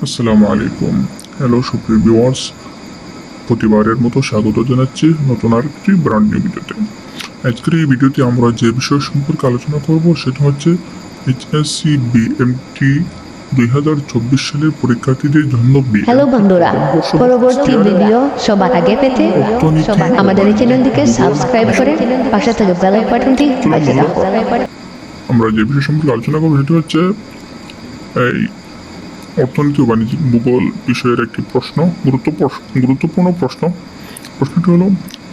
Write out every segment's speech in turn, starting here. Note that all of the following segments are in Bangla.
আসসালামু আলাইকুম। হ্যালো সুপ্রিয় ভিউয়ার্স, প্রতিবারের মতো স্বাগত জানাচ্ছি নতুন আরেকটি ব্র্যান্ড নিউ ভিডিওতে। আজকের এই ভিডিওতে আমরা যে বিষয় সম্পর্কে আলোচনা করব সেটা হচ্ছে এইচএসসি বিএমটি 2024 সালের পরীক্ষার্থীদের জন্য হ্যালো বন্ধুরা, পরবর্তী ভিডিও সবার আগে পেতে আমাদের এই চ্যানেলটিকে সাবস্ক্রাইব করে পাশে থেকে বেল বাটনটি বাজিয়ে দাও। আমরা যে বিষয় সম্পর্কে আলোচনা করবো সেটা হচ্ছে এই অর্থনীতি ও বাণিজ্যিক ভূগোল বিষয়ের একটি প্রশ্ন, গুরুত্বপূর্ণ প্রশ্ন। প্রশ্নটি হলো,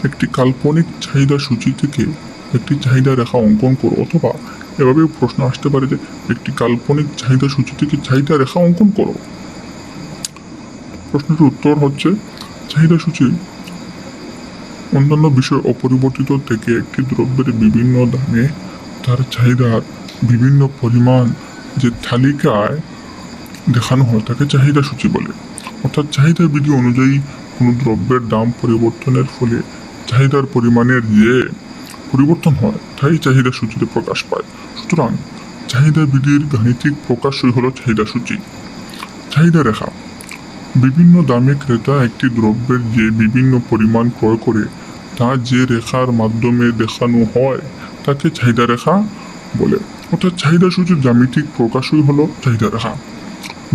একটি কাল্পনিক চাহিদা সূচি থেকে একটি চাহিদা রেখা অঙ্কন করো, অথবা এভাবে প্রশ্ন আসতে পারে যে একটি কাল্পনিক চাহিদা সূচি থেকে চাহিদা রেখা অঙ্কন করো। প্রশ্নটির উত্তর হচ্ছে, চাহিদা সূচি অন্যান্য বিষয় অপরিবর্তিত থেকে একটি দ্রব্যের বিভিন্ন দামে তার চাহিদার বিভিন্ন পরিমাণ যে তালিকায় দেখানো হয় তাকে চাহিদা সূচি বলে। অর্থাৎ চাহিদা বিধি অনুযায়ী কোনো দ্রব্যের দাম পরিবর্তনের ফলে চাহিদার পরিমাণের যে পরিবর্তন হয় তাই চাহিদা সূচিতে প্রকাশ পায়। সুতরাং চাহিদা বিধির গাণিতিক প্রকাশই হলো চাহিদা সূচি। চাহিদা রেখা, বিভিন্ন দামে ক্রেতা একটি দ্রব্যের যে বিভিন্ন পরিমাণ ক্রয় করে তা যে রেখার মাধ্যমে দেখানো হয় তাকে চাহিদা রেখা বলে। অর্থাৎ চাহিদা সূচির জ্যামিতিক প্রকাশই হলো চাহিদা রেখা।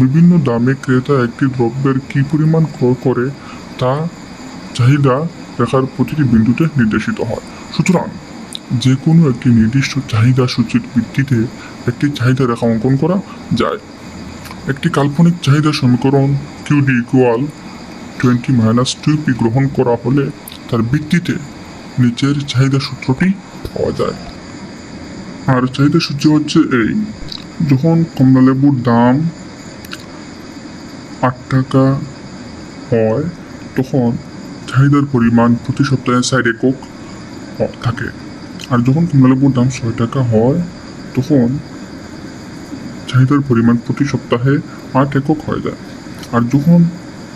বিভিন্ন দামে ক্রেতা একটি দ্রব্যের কী পরিমাণ ক্রয় করে তা চাহিদা রেখার প্রতিটি বিন্দুতে নির্দেশিত হয়। সুতরাং যে কোনো একটি নির্দিষ্ট চাহিদা সূচির ভিত্তিতে একটি চাহিদা রেখা অঙ্কন করা যায়। একটি কাল্পনিক চাহিদা সমীকরণ QD ইকুয়াল 20 - 2P গ্রহণ করা হলে তার ভিত্তিতে নিচের চাহিদা সূত্রটি পাওয়া যায়। আর চাহিদা সূত্র হচ্ছে এই: যখন কমলালেবুর দাম 8 টাকা হয় তখন চাহিদার পরিমাণ প্রতি সপ্তাহে 4 একক থাকে। আর যখন কমলালেবুর দাম 6 টাকা হয় তখন চাহিদার পরিমাণ প্রতি সপ্তাহে 8 একক হয়ে যায়। আর যখন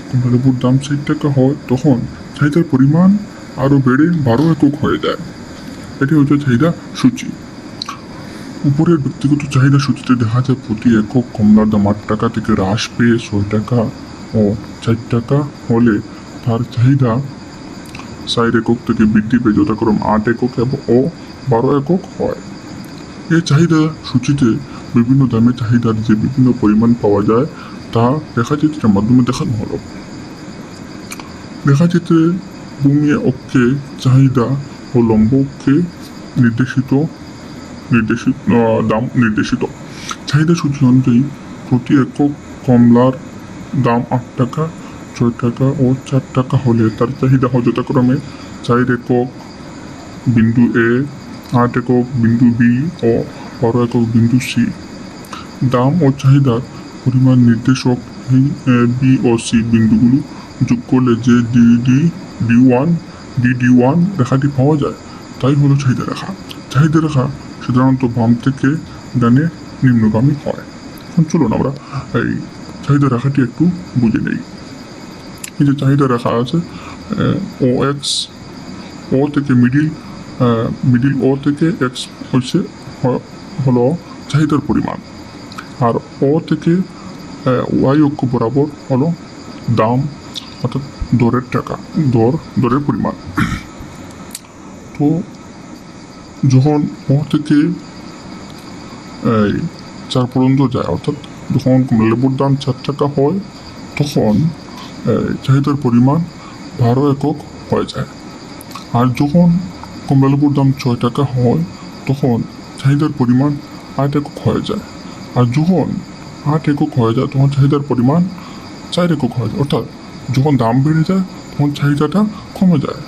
কমলালেবুর দাম 4 টাকা হয় তখন চাহিদার পরিমাণ আরও বেড়ে 12 একক হয়ে যায়। এটি হচ্ছে চাহিদা সূচি। উপরের ব্যক্তিগত চাহিদা সূচিতে দেখা যায় প্রতি একক কমলার দাম 8 টাকা থেকে হ্রাস পেয়ে 6 টাকা ও 4 টাকা হলে তার চাহিদা 4 একক থেকে বৃদ্ধি পেয়ে যথাক্রমে 8 একক ও 12 একক হয়। এই চাহিদা সূচিতে বিভিন্ন দামে চাহিদার যে বিভিন্ন পরিমাণ পাওয়া যায় তা রেখাচিত্রের মাধ্যমে দেখানো হলো। রেখাচিত্রে ভূমি অক্ষে চাহিদা ও লম্ব অক্ষে দাম নির্দেশিত। চাহিদা সূচি অনুযায়ী প্রতি একক কমলার দাম 8 টাকা, 6 টাকা ও 4 টাকা হলে তার চাহিদা হয় যথাক্রমে 4 একক বিন্দু A, 8 একক বিন্দু B ও 12 একক বিন্দু C। দাম ও চাহিদার পরিমাণ নির্দেশক এই B ও C বিন্দুগুলো যোগ করলে যে DD1 রেখাটি পাওয়া যায় তাই হলো চাহিদা রেখা। চাহিদা রেখা সাধারণত বাম থেকে ডানে নিম্নগামী হয়। এখন চলুন আমরা এই চাহিদা রেখাটি একটু বুঝে নেই। এই যে চাহিদা রেখা আছে, ও থেকে মিডিল ও থেকে এক্স হলো চাহিদার পরিমাণ, আর ও থেকে ওয়াই অক্ষ বরাবর হলো দাম, অর্থাৎ দরের পরিমাণ। তো যখন ও থেকে 4 পর্যন্ত যায়, অর্থাৎ যখন কমলালেবুর দাম 4 টাকা হয় তখন চাহিদার পরিমাণ 12 একক হয়ে যায়। আর যখন কমলালেবুর দাম 6 টাকা হয় তখন চাহিদার পরিমাণ 8 একক হয়ে যায়। আর যখন 8 একক হয়ে যায় তখন চাহিদার পরিমাণ 4 একক হয়ে যায়। অর্থাৎ যখন দাম বেড়ে যায় তখন চাহিদাটা কমে যায়।